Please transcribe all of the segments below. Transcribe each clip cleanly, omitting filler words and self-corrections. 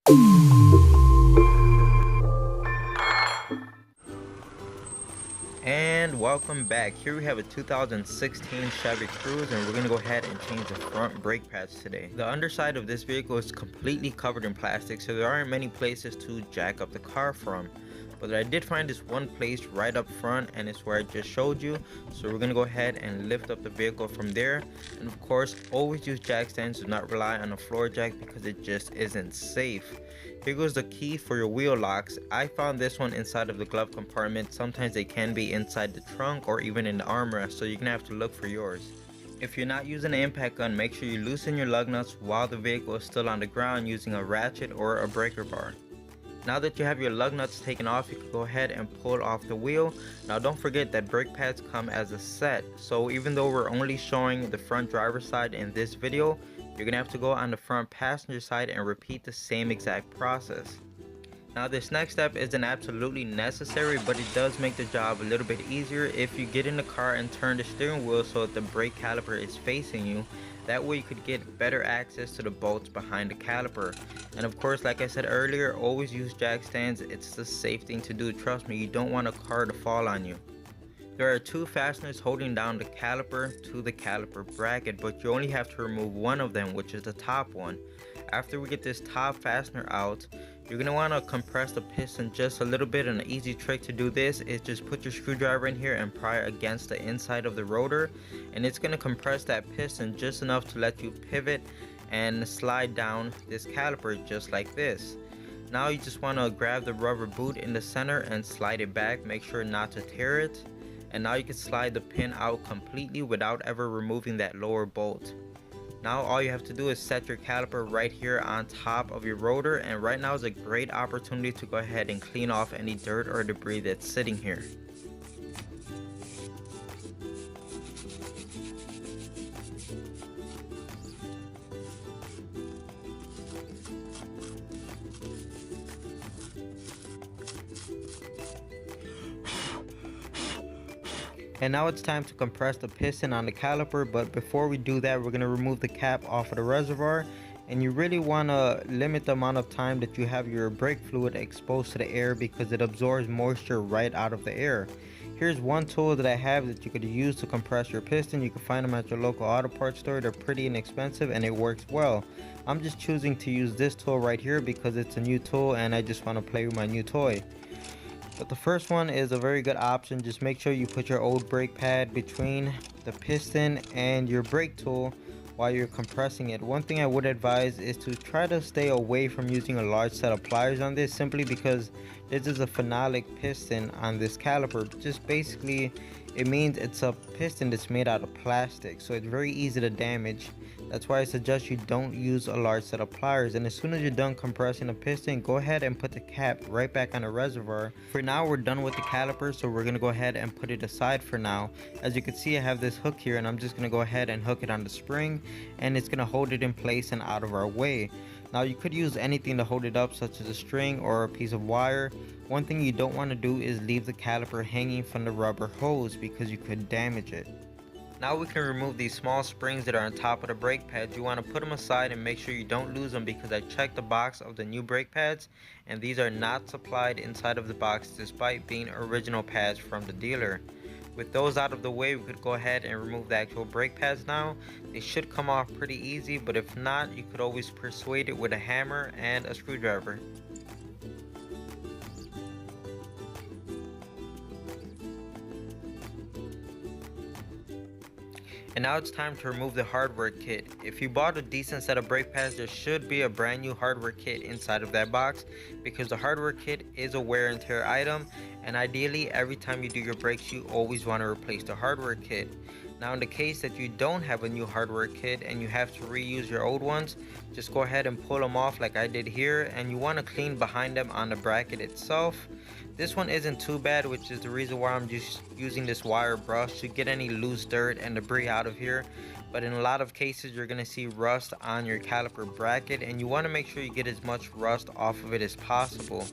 And welcome back. Here we have a 2016 Chevy Cruze, and we're going to go ahead and change the front brake pads today. The underside of this vehicle is completely covered in plastic, so there aren't many places to jack up the car from. But I did find this one place right up front, and it's where I just showed you. So we're going to go ahead and lift up the vehicle from there. And of course, always use jack stands. Do not rely on a floor jack because it just isn't safe. Here goes the key for your wheel locks. I found this one inside of the glove compartment. Sometimes they can be inside the trunk or even in the armrest, so you're gonna have to look for yours. If you're not using an impact gun, make sure you loosen your lug nuts while the vehicle is still on the ground using a ratchet or a breaker bar. Now that you have your lug nuts taken off, you can go ahead and pull off the wheel. Now don't forget that brake pads come as a set, so even though we're only showing the front driver's side in this video, you're gonna have to go on the front passenger side and repeat the same exact process. Now this next step isn't absolutely necessary, but it does make the job a little bit easier if you get in the car and turn the steering wheel so that the brake caliper is facing you. That way you could get better access to the bolts behind the caliper. And of course, like I said earlier, always use jack stands. It's the safe thing to do. Trust me, you don't want a car to fall on you. There are two fasteners holding down the caliper to the caliper bracket, but you only have to remove one of them, which is the top one. After we get this top fastener out, you're going to want to compress the piston just a little bit, and an easy trick to do this is just put your screwdriver in here and pry against the inside of the rotor, and it's going to compress that piston just enough to let you pivot and slide down this caliper just like this. Now you just want to grab the rubber boot in the center and slide it back, make sure not to tear it. And now you can slide the pin out completely without ever removing that lower bolt. Now all you have to do is set your caliper right here on top of your rotor, and right now is a great opportunity to go ahead and clean off any dirt or debris that's sitting here. And now it's time to compress the piston on the caliper, but before we do that, we're going to remove the cap off of the reservoir. And you really want to limit the amount of time that you have your brake fluid exposed to the air, because it absorbs moisture right out of the air. Here's one tool that I have that you could use to compress your piston. You can find them at your local auto parts store. They're pretty inexpensive and it works well. I'm just choosing to use this tool right here because it's a new tool and I just want to play with my new toy. But the first one is a very good option. Just make sure you put your old brake pad between the piston and your brake tool while you're compressing it. One thing I would advise is to try to stay away from using a large set of pliers on this, simply because this is a phenolic piston on this caliper. Just basically, it means it's a piston that's made out of plastic, so it's very easy to damage. That's why I suggest you don't use a large set of pliers. And as soon as you're done compressing the piston, go ahead and put the cap right back on the reservoir. For now, we're done with the caliper, so we're gonna go ahead and put it aside for now. As you can see, I have this hook here and I'm just gonna go ahead and hook it on the spring, and it's gonna hold it in place and out of our way. Now you could use anything to hold it up, such as a string or a piece of wire. One thing you don't want to do is leave the caliper hanging from the rubber hose, because you could damage it. Now we can remove these small springs that are on top of the brake pads. You want to put them aside and make sure you don't lose them, because I checked the box of the new brake pads and these are not supplied inside of the box despite being original pads from the dealer. With those out of the way, we could go ahead and remove the actual brake pads now. They should come off pretty easy, but if not, you could always persuade it with a hammer and a screwdriver. And now it's time to remove the hardware kit. If you bought a decent set of brake pads, there should be a brand new hardware kit inside of that box, because the hardware kit is a wear and tear item, and ideally every time you do your brakes you always want to replace the hardware kit. Now in the case that you don't have a new hardware kit and you have to reuse your old ones, just go ahead and pull them off like I did here, and you want to clean behind them on the bracket itself. This one isn't too bad, which is the reason why I'm just using this wire brush to get any loose dirt and debris out of here. But in a lot of cases you're going to see rust on your caliper bracket, and you want to make sure you get as much rust off of it as possible.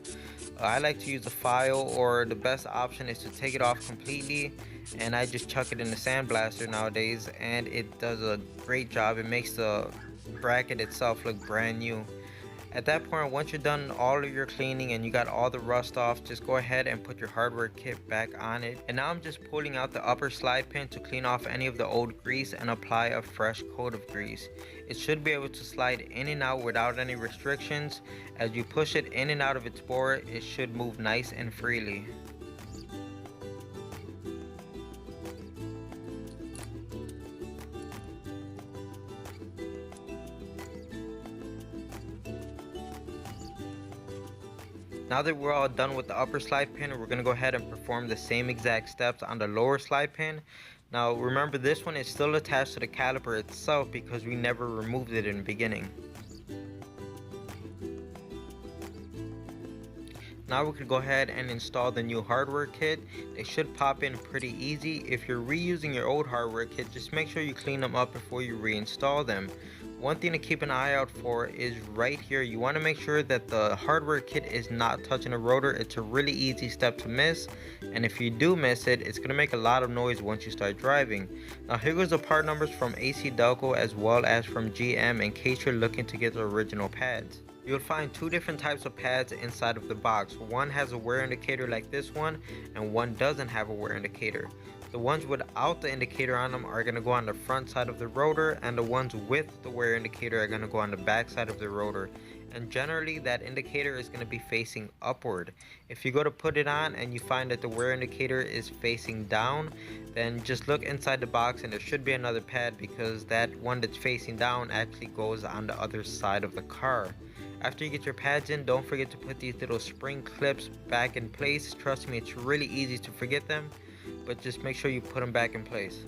I like to use a file, or the best option is to take it off completely, and I just chuck it in the sandblaster nowadays, and it does a great job. It makes the bracket itself look brand new. At that point, once you're done all of your cleaning and you got all the rust off, just go ahead and put your hardware kit back on it. And now I'm just pulling out the upper slide pin to clean off any of the old grease and apply a fresh coat of grease. It should be able to slide in and out without any restrictions. As you push it in and out of its bore, it should move nice and freely. Now that we're all done with the upper slide pin, we're going to go ahead and perform the same exact steps on the lower slide pin. Now remember, this one is still attached to the caliper itself because we never removed it in the beginning. Now we could go ahead and install the new hardware kit. They should pop in pretty easy. If you're reusing your old hardware kit, just make sure you clean them up before you reinstall them. One thing to keep an eye out for is right here. You want to make sure that the hardware kit is not touching the rotor. It's a really easy step to miss, and if you do miss it, it's going to make a lot of noise once you start driving. Now here goes the part numbers from AC Delco as well as from GM in case you're looking to get the original pads. You'll find two different types of pads inside of the box. One has a wear indicator like this one, and one doesn't have a wear indicator. The ones without the indicator on them are going to go on the front side of the rotor, and the ones with the wear indicator are going to go on the back side of the rotor. And generally that indicator is going to be facing upward. If you go to put it on and you find that the wear indicator is facing down, then just look inside the box and there should be another pad, because that one that's facing down actually goes on the other side of the car. After you get your pads in, don't forget to put these little spring clips back in place. Trust me, it's really easy to forget them, but just make sure you put them back in place.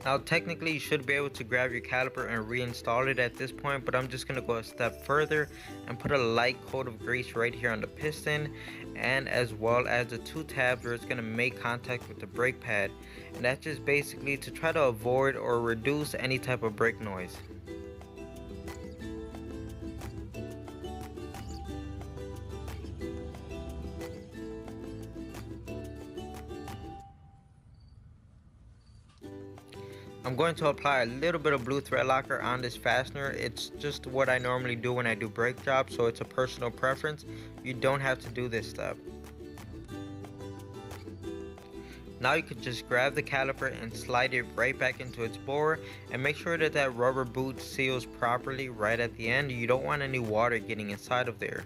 Now technically you should be able to grab your caliper and reinstall it at this point, but I'm just going to go a step further and put a light coat of grease right here on the piston, and as well as the two tabs where it's going to make contact with the brake pad, and that's just basically to try to avoid or reduce any type of brake noise. I'm going to apply a little bit of blue thread locker on this fastener. It's just what I normally do when I do brake jobs, so it's a personal preference. You don't have to do this step. Now you could just grab the caliper and slide it right back into its bore, and make sure that that rubber boot seals properly right at the end. You don't want any water getting inside of there.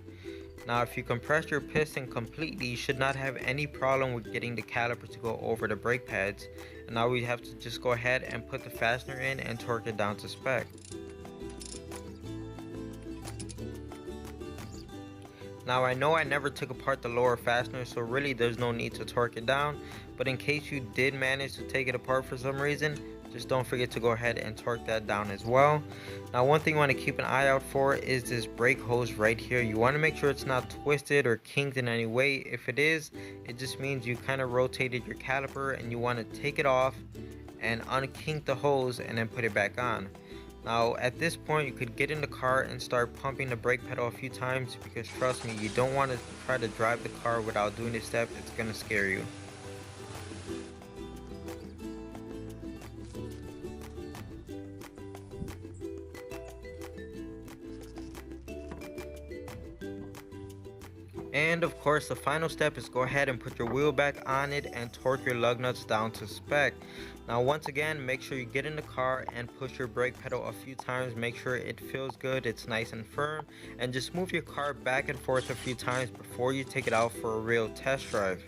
Now if you compress your piston completely, you should not have any problem with getting the caliper to go over the brake pads. And now we have to just go ahead and put the fastener in and torque it down to spec. Now I know I never took apart the lower fastener, so really there's no need to torque it down, but in case you did manage to take it apart for some reason, just don't forget to go ahead and torque that down as well. Now one thing you want to keep an eye out for is this brake hose right here. You want to make sure it's not twisted or kinked in any way. If it is, it just means you kind of rotated your caliper, and you want to take it off and unkink the hose and then put it back on. Now at this point you could get in the car and start pumping the brake pedal a few times, because trust me, you don't want to try to drive the car without doing this step. It's going to scare you. And of course the final step is go ahead and put your wheel back on it and torque your lug nuts down to spec. Now once again, make sure you get in the car and push your brake pedal a few times. Make sure it feels good, it's nice and firm, and just move your car back and forth a few times before you take it out for a real test drive.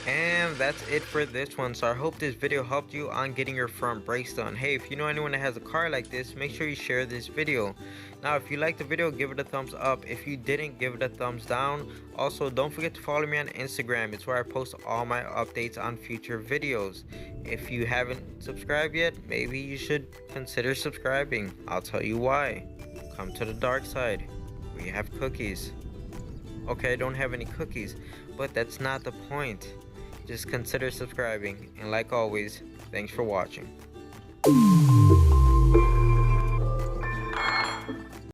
And that's it for this one. So I hope this video helped you on getting your front brakes done. Hey, if you know anyone that has a car like this, make sure you share this video. Now if you liked the video, give it a thumbs up. If you didn't, give it a thumbs down. Also, don't forget to follow me on Instagram. It's where I post all my updates on future videos. If you haven't subscribed yet, maybe you should consider subscribing. I'll tell you why. Come to the dark side. We have cookies. Okay, I don't have any cookies, but that's not the point. just consider subscribing. And like always, thanks for watching.